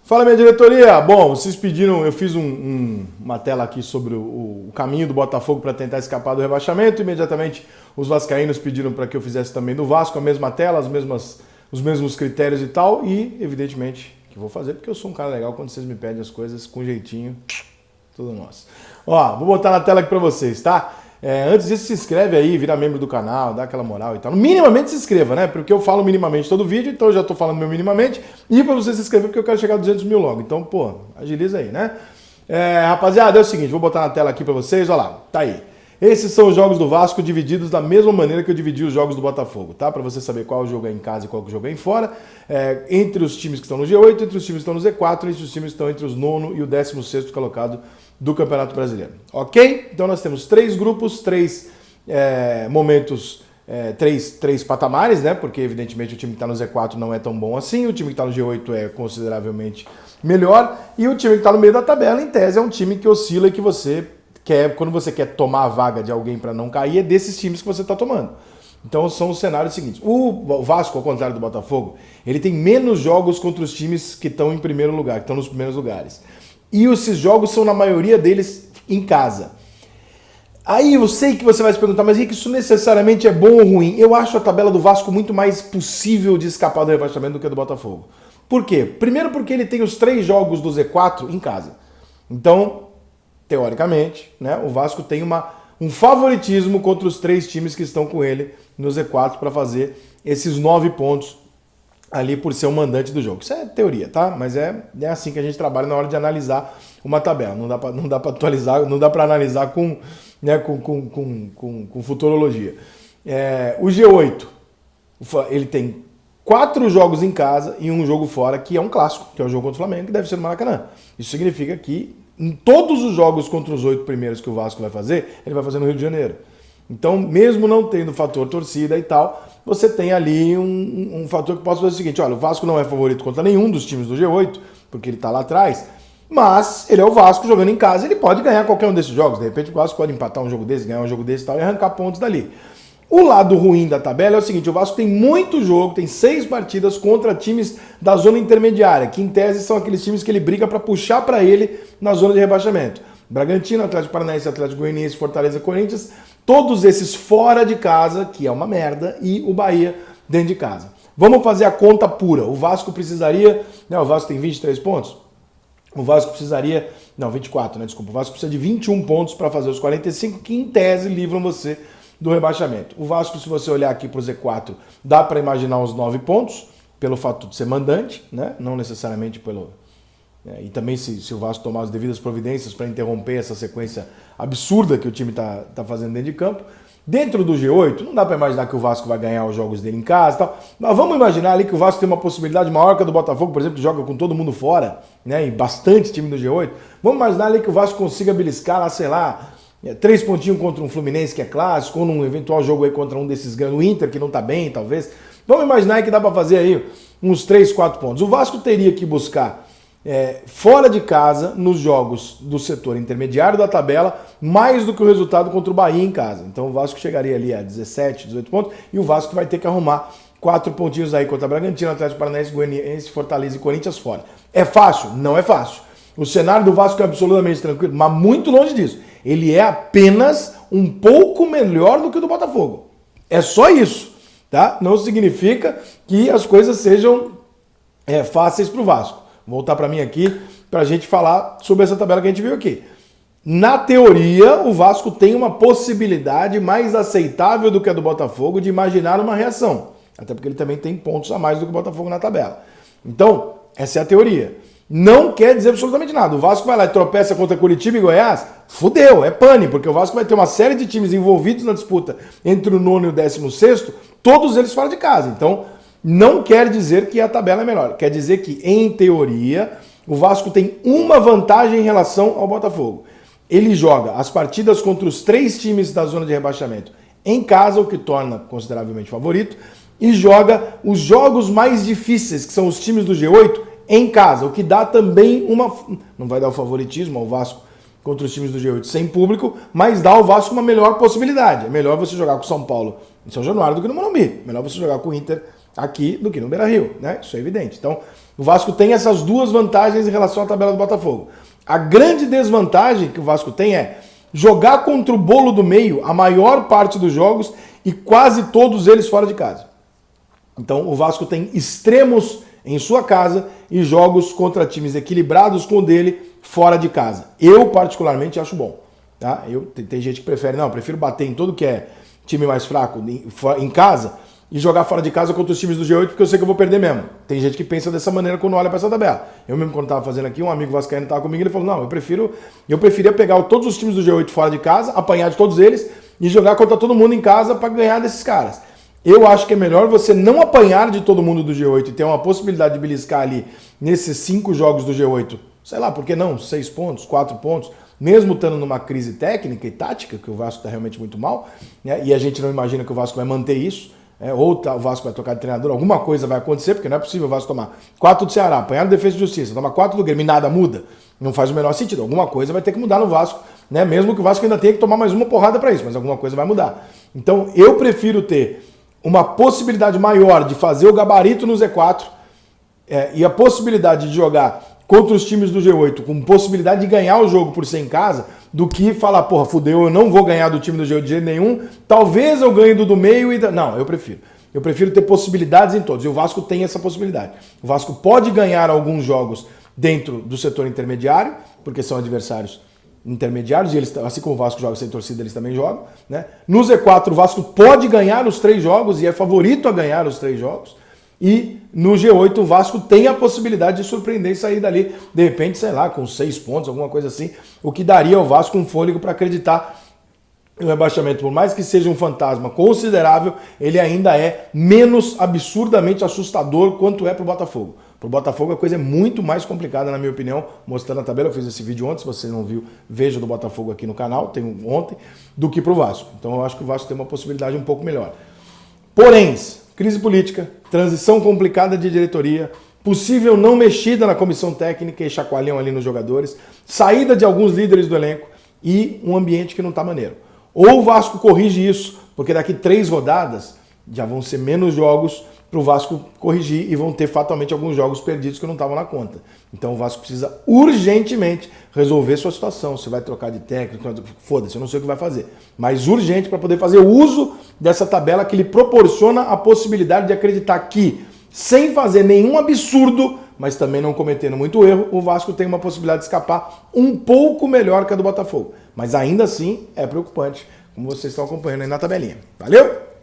Fala, minha diretoria! Bom, vocês pediram, eu fiz uma tela aqui sobre o caminho do Botafogo para tentar escapar do rebaixamento. Imediatamente os vascaínos pediram para que eu fizesse também do Vasco, a mesma tela, os mesmos critérios e tal. E, evidentemente, que vou fazer, porque eu sou um cara legal quando vocês me pedem as coisas com jeitinho, tudo nosso. Ó, vou botar na tela aqui para vocês, tá? Antes disso, se inscreve aí, vira membro do canal, dá aquela moral e tal. Minimamente se inscreva, né? Porque eu falo minimamente todo vídeo, então eu já tô falando meu minimamente. E para você se inscrever, porque eu quero chegar a 200 mil logo. Então, pô, agiliza aí, né? Rapaziada, é o seguinte, vou botar na tela aqui para vocês, ó lá, tá aí. Esses são os jogos do Vasco divididos da mesma maneira que eu dividi os jogos do Botafogo, tá? Para você saber qual jogo é em casa e qual jogo é em fora. Entre os times que estão no G8, entre os times que estão no Z4, entre os times que estão entre os 9º e o 16º colocado do Campeonato Brasileiro. Ok? Então nós temos 3 grupos, 3 momentos, 3 patamares, né? Porque evidentemente o time que está no Z4 não é tão bom assim, o time que está no G8 é consideravelmente melhor, e o time que está no meio da tabela, em tese, é um time que oscila e que você quer, quando você quer tomar a vaga de alguém para não cair, é desses times que você está tomando. Então são os cenários seguintes. O Vasco, ao contrário do Botafogo, ele tem menos jogos contra os times que estão em primeiro lugar, que estão nos primeiros lugares. E esses jogos são, na maioria deles, em casa. Aí eu sei que você vai se perguntar, mas Rick, isso necessariamente é bom ou ruim? Eu acho a tabela do Vasco muito mais possível de escapar do rebaixamento do que a do Botafogo. Por quê? Primeiro porque ele tem os 3 jogos do Z4 em casa. Então, teoricamente, né, o Vasco tem um favoritismo contra os 3 times que estão com ele no Z4 para fazer esses 9 pontos ali por ser o mandante do jogo. Isso é teoria, tá? Mas é assim que a gente trabalha na hora de analisar uma tabela. Não dá para atualizar, não dá para analisar com futurologia. O G8, ele tem 4 jogos em casa e um jogo fora, que é um clássico, que é o jogo contra o Flamengo, que deve ser no Maracanã. Isso significa que em todos os jogos contra os 8 primeiros que o Vasco vai fazer, ele vai fazer no Rio de Janeiro. Então, mesmo não tendo fator torcida e tal, você tem ali um fator que pode fazer o seguinte: olha, o Vasco não é favorito contra nenhum dos times do G8, porque ele está lá atrás, mas ele é o Vasco jogando em casa, ele pode ganhar qualquer um desses jogos. De repente o Vasco pode empatar um jogo desse, ganhar um jogo desse e tal, e arrancar pontos dali. O lado ruim da tabela é o seguinte: o Vasco tem muito jogo, tem 6 partidas contra times da zona intermediária, que em tese são aqueles times que ele briga para puxar para ele na zona de rebaixamento. Bragantino, Atlético Paranaense, Atlético Goianiense, Fortaleza, Corinthians, todos esses fora de casa, que é uma merda, e o Bahia dentro de casa. Vamos fazer a conta pura. O Vasco precisaria, o Vasco tem 23 pontos, o Vasco precisaria, 24, né, desculpa, o Vasco precisa de 21 pontos para fazer os 45, que em tese livram você do rebaixamento. O Vasco, se você olhar aqui para o Z4, dá para imaginar uns 9 pontos, pelo fato de ser mandante, né? Não necessariamente pelo... E também se o Vasco tomar as devidas providências para interromper essa sequência absurda que o time está fazendo dentro de campo. Dentro do G8, não dá para imaginar que o Vasco vai ganhar os jogos dele em casa e tal. Mas vamos imaginar ali que o Vasco tem uma possibilidade maior que a do Botafogo, por exemplo, que joga com todo mundo fora, né? E bastante time do G8. Vamos imaginar ali que o Vasco consiga beliscar lá, sei lá, 3 pontinhos contra um Fluminense que é clássico, ou num eventual jogo aí contra um desses grandes, o Inter que não tá bem, talvez. Vamos imaginar que dá para fazer aí uns 3, 4 pontos. O Vasco teria que buscar fora de casa, nos jogos do setor intermediário da tabela, mais do que o resultado contra o Bahia em casa. Então o Vasco chegaria ali a 17, 18 pontos, e o Vasco vai ter que arrumar 4 pontinhos aí contra Bragantino, Atlético Paranaense, Goianiense, Fortaleza e Corinthians fora. É fácil? Não é fácil. O cenário do Vasco é absolutamente tranquilo, mas muito longe disso. Ele é apenas um pouco melhor do que o do Botafogo. É só isso, tá? Não significa que as coisas sejam fáceis para o Vasco. Vou voltar para mim aqui para a gente falar sobre essa tabela que a gente viu aqui. Na teoria, o Vasco tem uma possibilidade mais aceitável do que a do Botafogo de imaginar uma reação. Até porque ele também tem pontos a mais do que o Botafogo na tabela. Então, essa é a teoria. Não quer dizer absolutamente nada. O Vasco vai lá e tropeça contra Curitiba e Goiás, fudeu, é pane, porque o Vasco vai ter uma série de times envolvidos na disputa entre o 9º e o 16º, todos eles fora de casa. Então, não quer dizer que a tabela é melhor. Quer dizer que, em teoria, o Vasco tem uma vantagem em relação ao Botafogo. Ele joga as partidas contra os 3 times da zona de rebaixamento em casa, o que torna consideravelmente favorito, e joga os jogos mais difíceis, que são os times do G8, em casa, o que dá também uma... Não vai dar o favoritismo ao Vasco contra os times do G8 sem público, mas dá ao Vasco uma melhor possibilidade. É melhor você jogar com o São Paulo em São Januário do que no Morumbi. Melhor você jogar com o Inter aqui do que no Beira-Rio, né? Isso é evidente. Então, o Vasco tem essas duas vantagens em relação à tabela do Botafogo. A grande desvantagem que o Vasco tem é jogar contra o bolo do meio a maior parte dos jogos e quase todos eles fora de casa. Então, o Vasco tem extremos em sua casa e jogos contra times equilibrados com o dele fora de casa. Eu, particularmente, acho bom. Tá? Tem gente que prefere, não, eu prefiro bater em tudo que é time mais fraco em casa e jogar fora de casa contra os times do G8 porque eu sei que eu vou perder mesmo. Tem gente que pensa dessa maneira quando olha para essa tabela. Eu mesmo, quando estava fazendo aqui, um amigo vascaíno estava comigo e ele falou, não, eu preferia pegar todos os times do G8 fora de casa, apanhar de todos eles e jogar contra todo mundo em casa para ganhar desses caras. Eu acho que é melhor você não apanhar de todo mundo do G8 e ter uma possibilidade de beliscar ali nesses 5 jogos do G8, sei lá, por que não? 6 pontos, 4 pontos, mesmo estando numa crise técnica e tática, que o Vasco está realmente muito mal, né? E a gente não imagina que o Vasco vai manter isso, ou o Vasco vai trocar de treinador, alguma coisa vai acontecer, porque não é possível o Vasco tomar 4 do Ceará, apanhar do Defesa e Justiça, tomar 4 do Grêmio e nada muda, não faz o menor sentido. Alguma coisa vai ter que mudar no Vasco, né? Mesmo que o Vasco ainda tenha que tomar mais uma porrada para isso, mas alguma coisa vai mudar. Então eu prefiro ter uma possibilidade maior de fazer o gabarito no Z4 e a possibilidade de jogar contra os times do G8 com possibilidade de ganhar o jogo por ser em casa, do que falar, porra, fudeu, eu não vou ganhar do time do G8 de jeito nenhum, talvez eu ganhe do meio e... Não, eu prefiro. Eu prefiro ter possibilidades em todos. E o Vasco tem essa possibilidade. O Vasco pode ganhar alguns jogos dentro do setor intermediário, porque são adversários intermediários, e eles, assim como o Vasco joga sem torcida, eles também jogam, né? No Z4 o Vasco pode ganhar os 3 jogos e é favorito a ganhar os 3 jogos. E no G8 o Vasco tem a possibilidade de surpreender e sair dali, de repente, sei lá, com 6 pontos, alguma coisa assim, o que daria ao Vasco um fôlego para acreditar no rebaixamento. Por mais que seja um fantasma considerável, ele ainda é menos absurdamente assustador quanto é para o Botafogo. Para o Botafogo a coisa é muito mais complicada, na minha opinião, mostrando a tabela. Eu fiz esse vídeo ontem, se você não viu, veja do Botafogo aqui no canal, tem ontem, do que para o Vasco. Então eu acho que o Vasco tem uma possibilidade um pouco melhor. Porém, crise política, transição complicada de diretoria, possível não mexida na comissão técnica e chacoalhão ali nos jogadores, saída de alguns líderes do elenco e um ambiente que não está maneiro. Ou o Vasco corrige isso, porque daqui 3 rodadas já vão ser menos jogos para o Vasco corrigir e vão ter fatalmente alguns jogos perdidos que não estavam na conta. Então o Vasco precisa urgentemente resolver sua situação. Se vai trocar de técnico, foda-se, eu não sei o que vai fazer. Mas urgente para poder fazer uso dessa tabela que lhe proporciona a possibilidade de acreditar que, sem fazer nenhum absurdo, mas também não cometendo muito erro, o Vasco tem uma possibilidade de escapar um pouco melhor que a do Botafogo. Mas ainda assim é preocupante, como vocês estão acompanhando aí na tabelinha. Valeu?